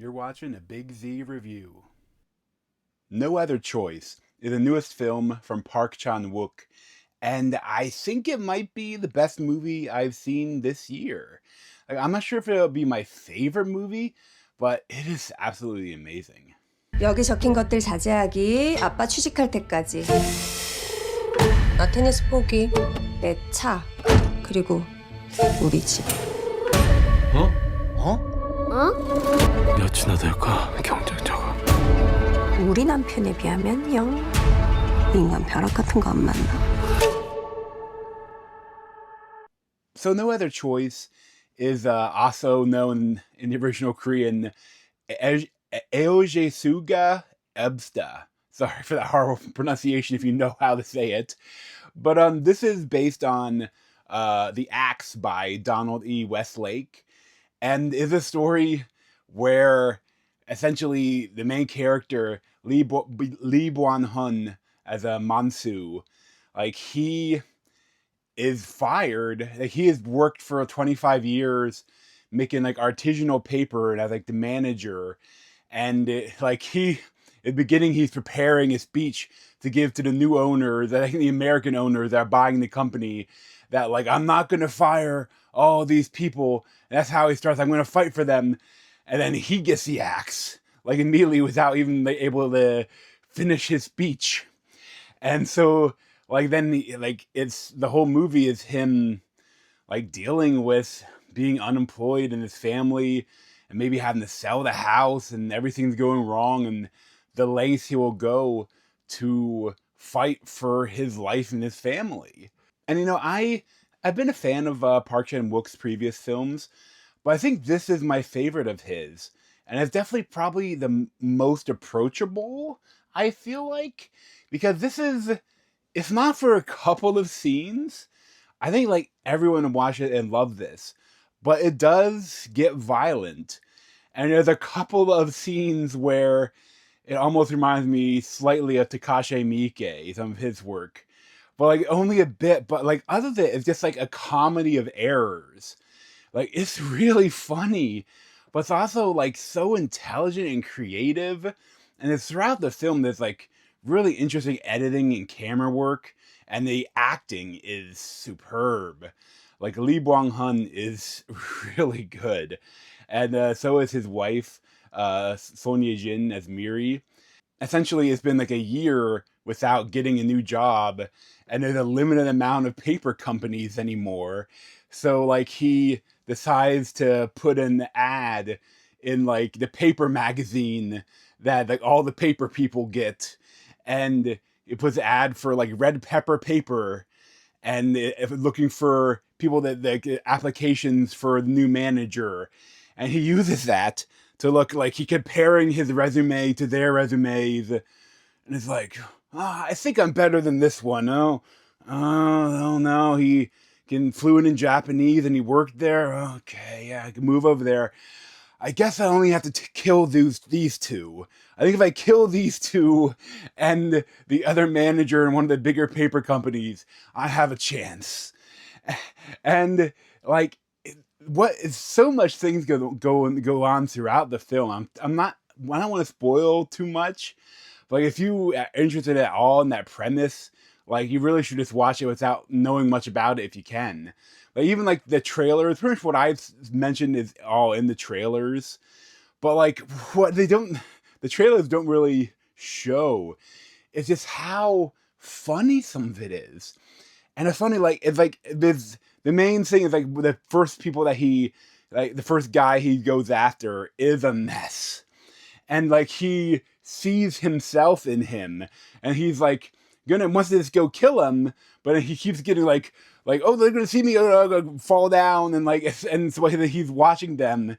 You're watching a Big Z review. No Other Choice is the newest film from Park Chan-wook, and I think it might be the best movie I've seen this year. I'm not sure if it'll be my favorite movie, but it is absolutely amazing. 여기 적힌 것들 자제하기. 아빠 취직할 때까지. 나 테니스 포기. 내 차. 그리고 우리 집. 몇이나 될까, 경쟁자가? 우리 남편에 비하면 영. 인간 벼락 같은 거 안 만나. So No Other Choice is also known in the original Korean Eojesuga Ebsta. Sorry for that horrible pronunciation if you know how to say it. But this is based on The Axe by Donald E. Westlake, and is a story where essentially the main character, Lee Byung-hun, as a Mansu, like he is fired. Like he has worked for 25 years making like artisanal paper and as like the manager. And at the beginning, he's preparing a speech to give to the new owners, the American owners that are buying the company, that like, I'm not going to fire all these people. And that's how he starts. I'm going to fight for them. And then he gets the axe, like immediately without even like, able to finish his speech. And so like, then like it's the whole movie is him like dealing with being unemployed in his family and maybe having to sell the house and everything's going wrong and the lengths he will go to fight for his life and his family. And I've been a fan of Park Chan-wook's previous films, but I think this is my favorite of his. And it's definitely probably the most approachable, I feel like, because it's not for a couple of scenes. I think like everyone will watch it and love this, but it does get violent. And there's a couple of scenes where it almost reminds me slightly of Takashi Miike, some of his work. But like only a bit, but like other than it, it's just like a comedy of errors. Like it's really funny, but it's also like so intelligent and creative. And it's throughout the film there's like really interesting editing and camera work, and the acting is superb. Like Lee Byung-hun is really good, and so is his wife, Son Ye-jin as Miri. Essentially, it's been like a year without getting a new job, and there's a limited amount of paper companies anymore. So like he decides to put an ad in like the paper magazine that like all the paper people get, and it puts an ad for like red pepper paper, and if looking for people that get applications for the new manager, and he uses that to look like he comparing his resume to their resumes, and it's like, I think I'm better than this one. Oh no, he can fluent in Japanese and he worked there. Okay, yeah, I can move over there. I guess I only have to kill these two. I think if I kill these two and the other manager in one of the bigger paper companies, I have a chance. And like, what is so much things go on throughout the film. I don't want to spoil too much, but if you are interested at all in that premise, like you really should just watch it without knowing much about it if you can. Like even like the trailers, pretty much what I've mentioned is all in the trailers, but like the trailers don't really show. It's just how funny some of it is, and it's funny it's like there's the main thing is like the first people that the first guy he goes after is a mess, and like he sees himself in him, and he's like wants to just go kill him, but he keeps getting like, oh, they're gonna see me fall down, and like, and so he's watching them,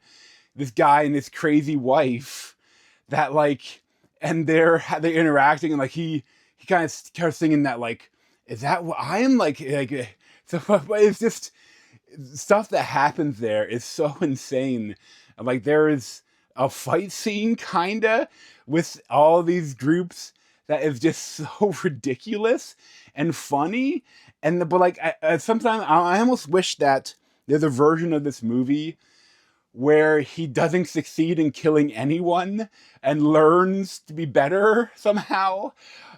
this guy and this crazy wife, that like, and they're interacting, and like he kind of starts singing that like, is that what I am like so, but it's just stuff that happens there is so insane. Like there is a fight scene kinda with all these groups that is just so ridiculous and funny. But like sometimes I almost wish that there's a version of this movie where he doesn't succeed in killing anyone and learns to be better somehow,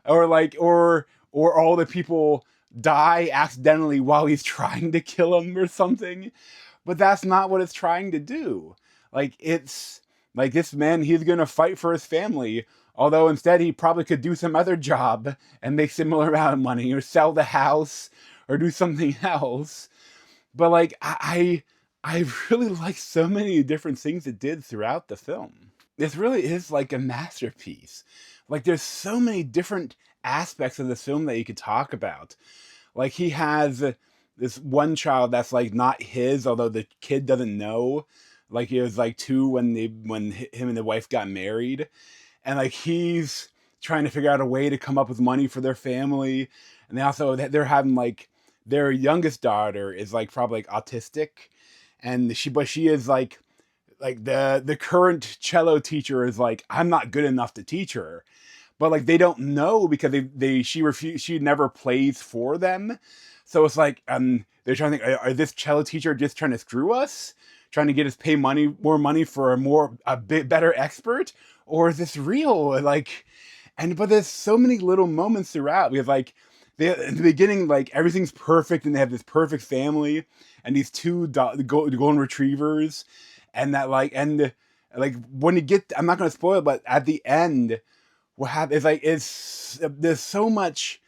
or like or all the people die accidentally while he's trying to kill him or something. But that's not what it's trying to do. Like, it's like this man, he's gonna fight for his family, although instead he probably could do some other job and make similar amount of money, or sell the house, or do something else. But like, I really like so many different things it did throughout the film. This really is like a masterpiece. Like, there's so many different aspects of the film that you could talk about. Like, he has this one child that's like not his, although the kid doesn't know. Like, he was like 2 when him and the wife got married, and like he's trying to figure out a way to come up with money for their family. And they're having like their youngest daughter is like probably like autistic, and she is like the current cello teacher is like, I'm not good enough to teach her. But like they don't know because she never plays for them. So it's like they're trying to think, are this cello teacher just trying to screw us? Trying to get us pay more money for a bit better expert? Or is this real? Like, but there's so many little moments throughout. We have like in the beginning, like everything's perfect and they have this perfect family and these two golden retrievers, and that like when you get, I'm not going to spoil it, but at the end, what happens is like there's so much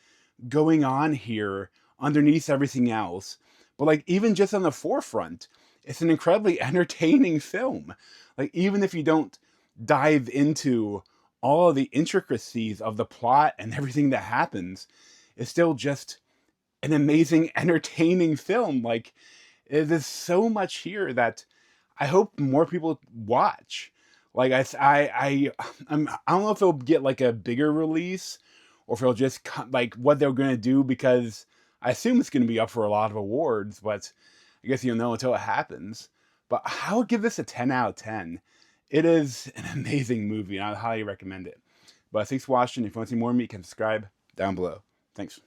going on here underneath everything else. But like even just on the forefront, it's an incredibly entertaining film. Like, even if you don't dive into all of the intricacies of the plot and everything that happens, it's still just an amazing, entertaining film. Like, there's so much here that I hope more people watch. Like, I don't know if it'll get like a bigger release, or if it'll just like what they're gonna do, because I assume it's gonna be up for a lot of awards, but I guess you'll know until it happens. But I would give this a 10 out of 10. It is an amazing movie, and I highly recommend it. But thanks for watching. If you want to see more of me, you can subscribe down below. Thanks.